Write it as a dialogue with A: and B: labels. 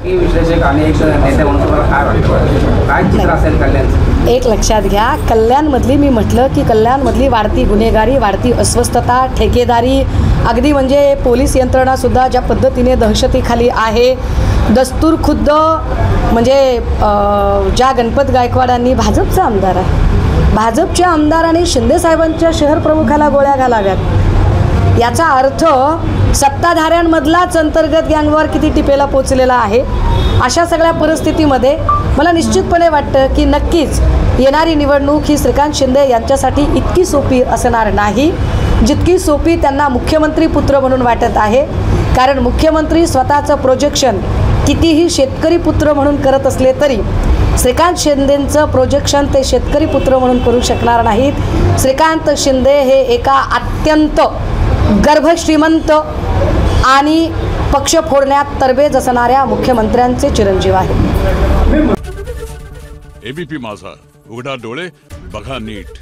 A: विश्लेषक आणि एक नेते म्हणून तुम्हाला काय वाटतं, काय चित्र असेल कल्याण?
B: एक लक्षात घ्या, कल्याणमधली मी म्हटलं की कल्याणमधली वाढती गुन्हेगारी, वाढती अस्वस्थता, ठेकेदारी, अगदी म्हणजे पोलीस यंत्रणासुद्धा ज्या पद्धतीने दहशतीखाली आहे, दस्तूर खुद्द म्हणजे ज्या गणपत गायकवाडांनी भाजपचा आमदार आहे, भाजपच्या आमदारांनी शिंदेसाहेबांच्या शहर प्रमुखाला गोळ्या घालाव्यात, याचा अर्थ सत्ताधाऱ्यांमधलाच अंतर्गत गँगवर किती टिपेला पोचलेला आहे। अशा सगळ्या परिस्थितीमध्ये मला निश्चितपणे वाटतं की नक्कीच येणारी निवडणूक ही श्रीकांत शिंदे यांच्यासाठी इतकी सोपी असणार नाही जितकी सोपी त्यांना मुख्यमंत्री पुत्र म्हणून वाटत आहे। कारण मुख्यमंत्री स्वतःचं प्रोजेक्शन कितीही शेतकरी पुत्र म्हणून करत असले तरी श्रीकांत शिंदेंचं प्रोजेक्शन ते शेतकरी पुत्र म्हणून करू शकणार नाहीत। श्रीकांत शिंदे हे एका अत्यंत गर्भश्रीमंत आणि पक्ष फोडण्यात तरबेज असणाऱ्या मुख्यमंत्र्यांचे चिरंजीव आहेत।
C: एबीपी माझा, उघडा डोळे बघा नीट।